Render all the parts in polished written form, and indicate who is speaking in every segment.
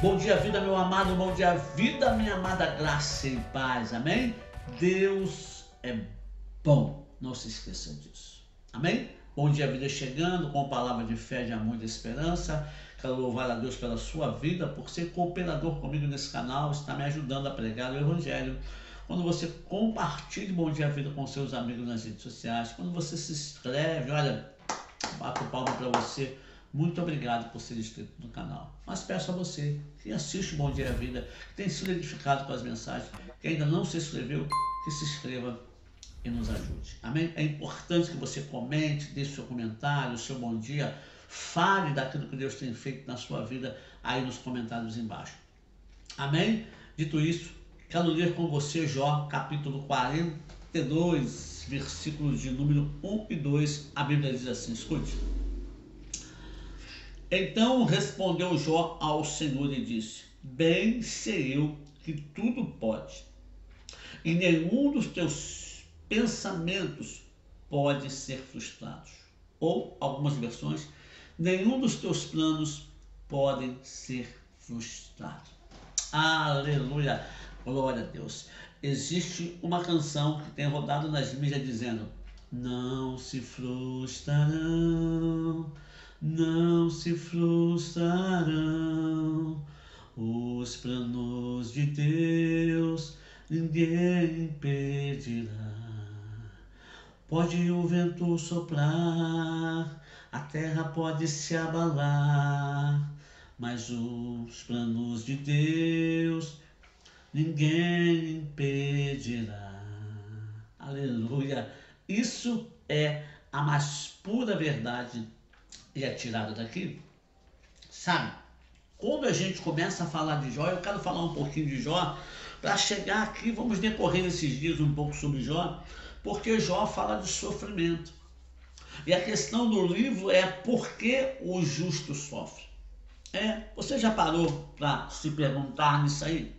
Speaker 1: Bom dia, vida, meu amado. Bom dia, vida, minha amada. Graça e paz. Amém? Deus é bom. Não se esqueça disso. Amém? Bom dia, vida, chegando com palavra de fé, de amor e de esperança. Quero louvar a Deus pela sua vida, por ser cooperador comigo nesse canal, está me ajudando a pregar o Evangelho. Quando você compartilha Bom Dia Vida com seus amigos nas redes sociais, quando você se inscreve, olha, bato palma para você. Muito obrigado por ser inscrito no canal. Mas peço a você que assiste o Bom Dia Vida, que tem sido edificado com as mensagens, que ainda não se inscreveu, que se inscreva e nos ajude. Amém? É importante que você comente, deixe seu comentário, o seu bom dia, fale daquilo que Deus tem feito na sua vida aí nos comentários embaixo. Amém? Dito isso, quero ler com você Jó, capítulo 42, versículos de número 1 e 2. A Bíblia diz assim, escute. Então respondeu Jó ao Senhor e disse: bem sei eu que tudo pode, e nenhum dos teus pensamentos pode ser frustrado. Ou, algumas versões, nenhum dos teus planos podem ser frustrados. Aleluia, glória a Deus. Existe uma canção que tem rodado nas mídias dizendo: não se frustrarão, não se frustrarão os planos de Deus, ninguém impedirá. Pode o vento soprar, a terra pode se abalar, mas os planos de Deus ninguém impedirá. Aleluia! Isso é a mais pura verdade e é tirado daqui. Sabe, quando a gente começa a falar de Jó, eu quero falar um pouquinho de Jó, para chegar aqui, vamos decorrer esses dias um pouco sobre Jó, porque Jó fala de sofrimento. E a questão do livro é por que o justo sofre. Você já parou para se perguntar nisso aí?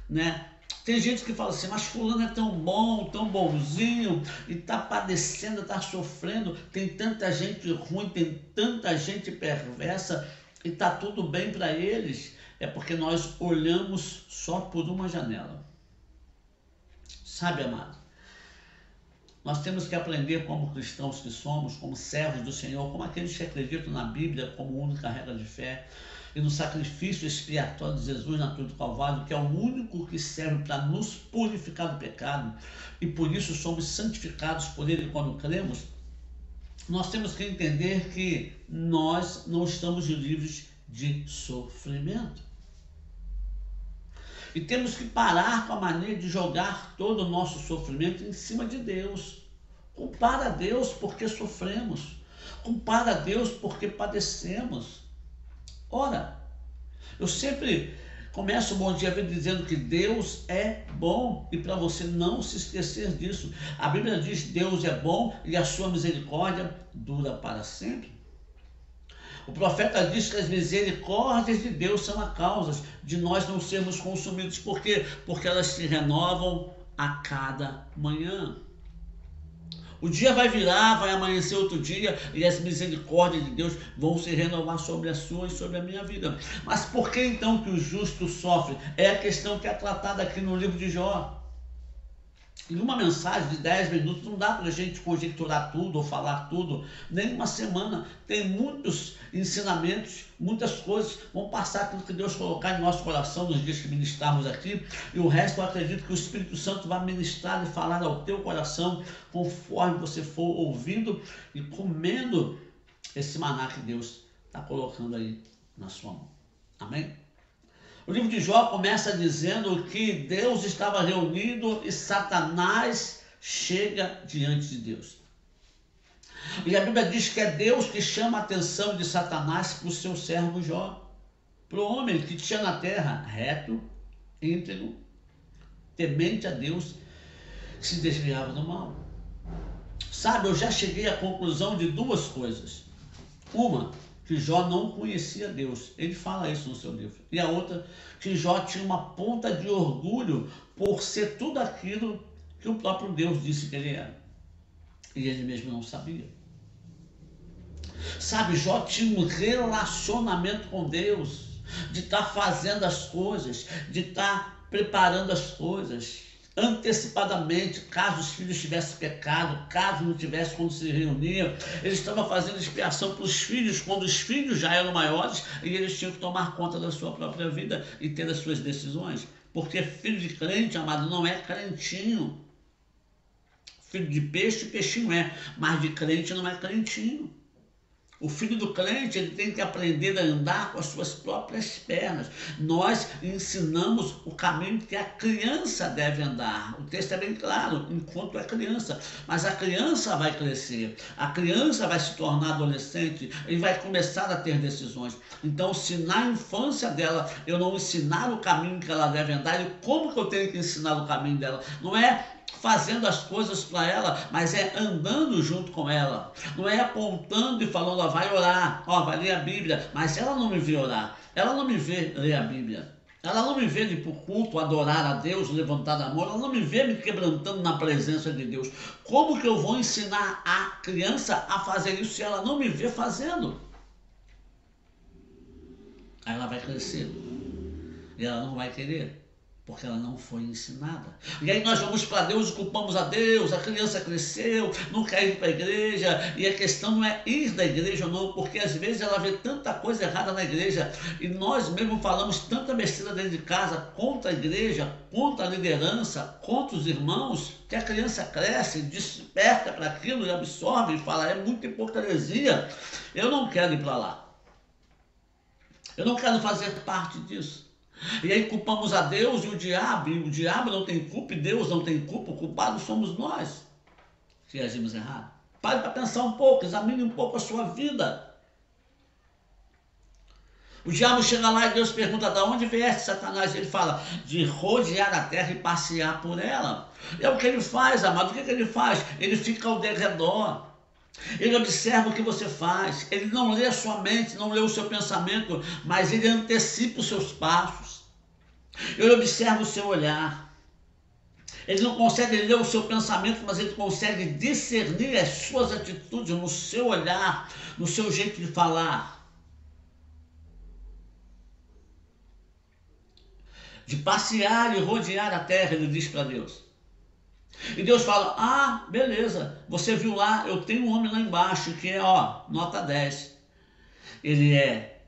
Speaker 1: Né? Tem gente que fala assim, mas fulano é tão bom, tão bonzinho, e está padecendo, está sofrendo, tem tanta gente ruim, tem tanta gente perversa, e está tudo bem para eles. É porque nós olhamos só por uma janela. Sabe, amado? Nós temos que aprender como cristãos que somos, como servos do Senhor, como aqueles que acreditam na Bíblia como única regra de fé, e no sacrifício expiatório de Jesus na cruz do Calvário, que é o único que serve para nos purificar do pecado, e por isso somos santificados por Ele quando cremos. Nós temos que entender que nós não estamos livres de sofrimento. E temos que parar com a mania de jogar todo o nosso sofrimento em cima de Deus. Culpar a Deus porque sofremos. Culpar a Deus porque padecemos. Ora, eu sempre começo o Bom Dia Vida dizendo que Deus é bom, e para você não se esquecer disso. A Bíblia diz que Deus é bom e a sua misericórdia dura para sempre. O profeta diz que as misericórdias de Deus são a causa de nós não sermos consumidos. Por quê? Porque elas se renovam a cada manhã. O dia vai virar, vai amanhecer outro dia, e as misericórdias de Deus vão se renovar sobre a sua e sobre a minha vida. Mas por que então que o justo sofre? É a questão que é tratada aqui no livro de Jó. Em uma mensagem de 10 minutos não dá para a gente conjecturar tudo ou falar tudo, nem uma semana. Tem muitos ensinamentos, muitas coisas. Vão passar aquilo que Deus colocar em nosso coração nos dias que ministrarmos aqui, e o resto eu acredito que o Espírito Santo vai ministrar e falar ao teu coração conforme você for ouvindo e comendo esse maná que Deus está colocando aí na sua mão. Amém? O livro de Jó começa dizendo que Deus estava reunido e Satanás chega diante de Deus. E a Bíblia diz que é Deus que chama a atenção de Satanás para o seu servo Jó, para o homem que tinha na terra reto, íntegro, temente a Deus, que se desviava do mal. Sabe, eu já cheguei à conclusão de duas coisas. Uma, que Jó não conhecia Deus. Ele fala isso no seu livro. E a outra, que Jó tinha uma ponta de orgulho por ser tudo aquilo que o próprio Deus disse que ele era. E ele mesmo não sabia. Sabe, Jó tinha um relacionamento com Deus. de estar fazendo as coisas, de estar preparando as coisas antecipadamente, caso os filhos tivessem pecado, caso não tivesse quando se reuniam. Ele estava fazendo expiação para os filhos, quando os filhos já eram maiores e eles tinham que tomar conta da sua própria vida e ter as suas decisões. Porque filho de crente, amado, não é crentinho. Filho de peixe, peixinho é, mas de crente não é crentinho. O filho do crente, ele tem que aprender a andar com as suas próprias pernas. Nós ensinamos o caminho que a criança deve andar. O texto é bem claro, enquanto é criança. Mas a criança vai crescer, a criança vai se tornar adolescente e vai começar a ter decisões. Então, se na infância dela eu não ensinar o caminho que ela deve andar, e como que eu tenho que ensinar o caminho dela? Não é fazendo as coisas para ela, mas é andando junto com ela. Não é apontando e falando, ó, vai orar, ó, vai ler a Bíblia, mas ela não me vê orar, ela não me vê ler a Bíblia, ela não me vê ir para o culto, adorar a Deus, levantar a mão, ela não me vê me quebrantando na presença de Deus. Como que eu vou ensinar a criança a fazer isso se ela não me vê fazendo? Aí ela vai crescer e ela não vai querer, porque ela não foi ensinada. E aí nós vamos para Deus e culpamos a Deus, a criança cresceu, não quer ir para a igreja, e a questão não é ir da igreja ou não, porque às vezes ela vê tanta coisa errada na igreja, e nós mesmo falamos tanta besteira dentro de casa, contra a igreja, contra a liderança, contra os irmãos, que a criança cresce, desperta para aquilo e absorve e fala, é muita hipocrisia, eu não quero ir para lá, eu não quero fazer parte disso. E aí culpamos a Deus e o diabo não tem culpa e Deus não tem culpa, o culpado somos nós que agimos errado. Pare para pensar um pouco, examine um pouco a sua vida. O diabo chega lá e Deus pergunta, de onde vieste, Satanás? Ele fala, de rodear a terra e passear por ela. É o que ele faz, amado. O que ele faz? Ele fica ao derredor. Ele observa o que você faz, ele não lê a sua mente, não lê o seu pensamento, mas ele antecipa os seus passos. Ele observa o seu olhar. Ele não consegue ler o seu pensamento, mas ele consegue discernir as suas atitudes no seu olhar, no seu jeito de falar. De passear e rodear a terra, ele diz para Deus. E Deus fala, ah, beleza, você viu lá, eu tenho um homem lá embaixo que é, ó, nota 10. Ele é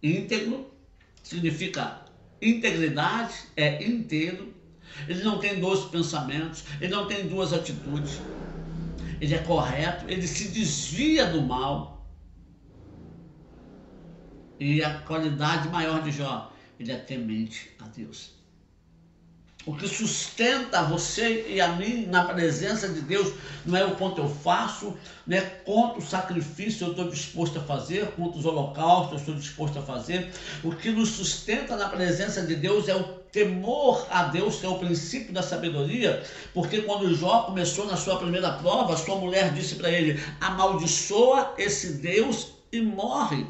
Speaker 1: íntegro, significa integridade, é inteiro. Ele não tem 2 pensamentos, ele não tem 2 atitudes. Ele é correto, ele se desvia do mal. E a qualidade maior de Jó, ele é temente a Deus. O que sustenta você e a mim na presença de Deus não é o quanto eu faço, não é quanto sacrifício eu estou disposto a fazer, quantos holocaustos eu estou disposto a fazer. O que nos sustenta na presença de Deus é o temor a Deus, que é o princípio da sabedoria, porque quando Jó começou na sua primeira prova, sua mulher disse para ele, amaldiçoa esse Deus e morre.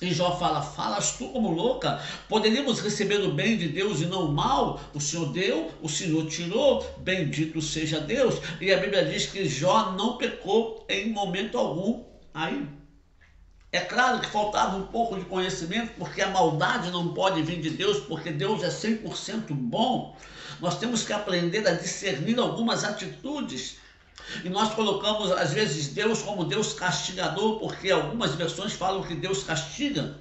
Speaker 1: E Jó fala, falas tu como louca? Poderíamos receber o bem de Deus e não o mal? O Senhor deu, o Senhor tirou, bendito seja Deus. E a Bíblia diz que Jó não pecou em momento algum. Aí, é claro que faltava um pouco de conhecimento, porque a maldade não pode vir de Deus, porque Deus é 100% bom. Nós temos que aprender a discernir algumas atitudes. E nós colocamos, às vezes, Deus como Deus castigador, porque algumas versões falam que Deus castiga.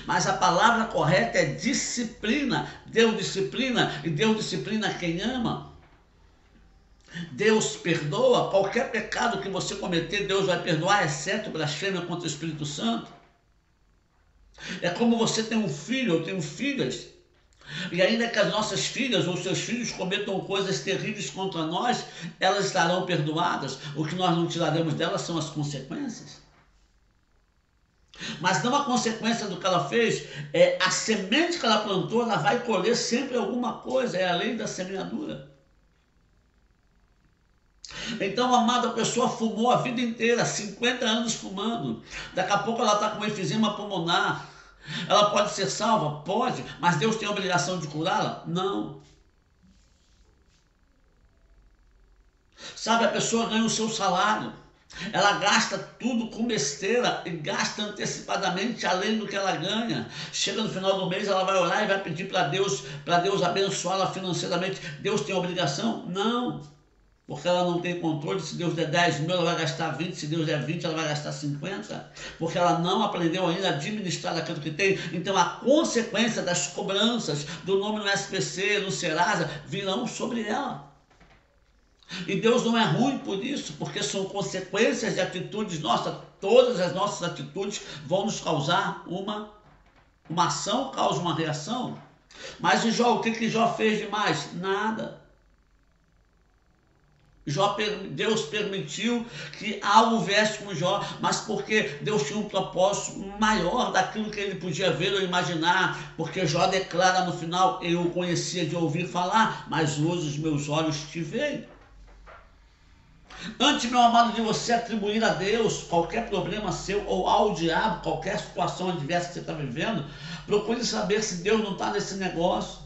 Speaker 1: Mas a palavra correta é disciplina. Deus disciplina e Deus disciplina quem ama. Deus perdoa. Qualquer pecado que você cometer, Deus vai perdoar, exceto blasfêmia contra o Espírito Santo. É como você tem um filho, eu tenho filhas. E ainda que as nossas filhas ou seus filhos cometam coisas terríveis contra nós, elas estarão perdoadas. O que nós não tiraremos delas são as consequências. Mas não a consequência do que ela fez, é a semente que ela plantou, ela vai colher sempre alguma coisa, é a lei da semeadura. Então, amada, a pessoa fumou a vida inteira, 50 anos fumando, daqui a pouco ela está com enfisema pulmonar. Ela pode ser salva? Pode, mas Deus tem a obrigação de curá-la? Não. Sabe, a pessoa ganha o seu salário, Ela gasta tudo com besteira e gasta antecipadamente além do que ela ganha. Chega no final do mês, ela vai orar e vai pedir para Deus abençoá-la financeiramente. Deus tem obrigação? Não. Porque ela não tem controle. Se Deus der 10 mil, ela vai gastar 20. Se Deus der 20, ela vai gastar 50. Porque ela não aprendeu ainda a administrar aquilo que tem. Então a consequência das cobranças do nome no SPC, no Serasa, virão sobre ela. E Deus não é ruim por isso, porque são consequências de atitudes nossas. Todas as nossas atitudes vão nos causar uma ação, causa uma reação. Mas o que Jó fez demais? Nada. Deus permitiu que algo viesse com Jó, mas porque Deus tinha um propósito maior daquilo que ele podia ver ou imaginar, porque Jó declara no final: eu o conhecia de ouvir falar, mas hoje os meus olhos te veem. Antes, meu amado, de você atribuir a Deus qualquer problema seu ou ao diabo qualquer situação adversa que você está vivendo, procure saber se Deus não está nesse negócio.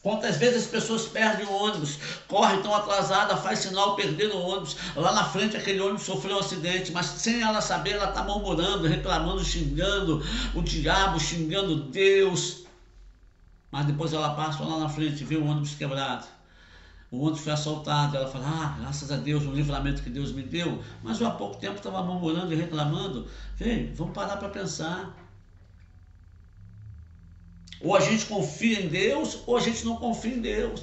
Speaker 1: Quantas vezes as pessoas perdem o ônibus, correm tão atrasada, faz sinal, perderam o ônibus, lá na frente aquele ônibus sofreu um acidente, mas sem ela saber, ela está murmurando, reclamando, xingando o diabo, xingando Deus. Mas depois ela passa lá na frente e vê o ônibus quebrado. O ônibus foi assaltado, ela fala: graças a Deus, o livramento que Deus me deu. Mas eu há pouco tempo estava murmurando e reclamando. Vem, vamos parar para pensar. Ou a gente confia em Deus, ou a gente não confia em Deus.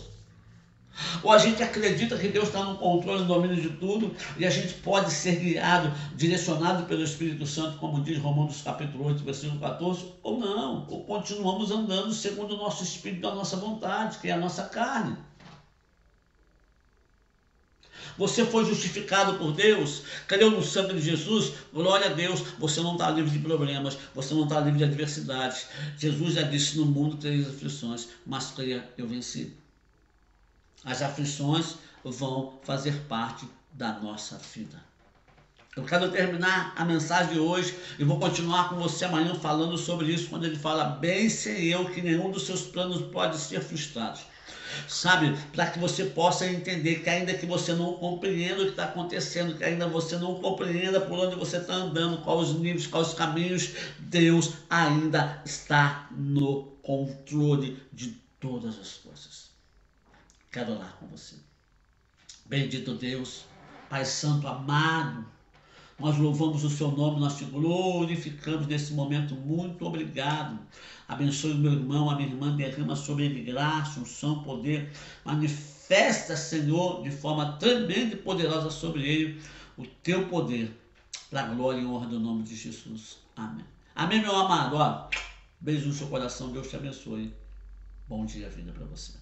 Speaker 1: Ou a gente acredita que Deus está no controle, no domínio de tudo, e a gente pode ser guiado, direcionado pelo Espírito Santo, como diz Romanos capítulo 8, versículo 14, ou não. Ou continuamos andando segundo o nosso espírito, a nossa vontade, que é a nossa carne. Você foi justificado por Deus, creu no sangue de Jesus, glória a Deus, você não está livre de problemas, você não está livre de adversidades. Jesus já disse: no mundo tereis aflições, mas creia, eu venci. As aflições vão fazer parte da nossa vida. Eu quero terminar a mensagem de hoje e vou continuar com você amanhã falando sobre isso, quando ele fala: bem sei eu que nenhum dos seus planos pode ser frustrado. Sabe, para que você possa entender que ainda que você não compreenda o que está acontecendo, que ainda você não compreenda por onde você está andando, quais os níveis, quais os caminhos, Deus ainda está no controle de todas as coisas. Quero orar com você. Bendito Deus, Pai Santo amado, nós louvamos o seu nome, nós te glorificamos nesse momento. Muito obrigado. Abençoe o meu irmão, a minha irmã, derrama sobre ele graça, unção, poder. Manifesta, Senhor, de forma tremenda e poderosa sobre ele o teu poder, para a glória e honra do nome de Jesus. Amém. Amém, meu amado. Ó, beijo no seu coração, Deus te abençoe. Bom dia, vida para você.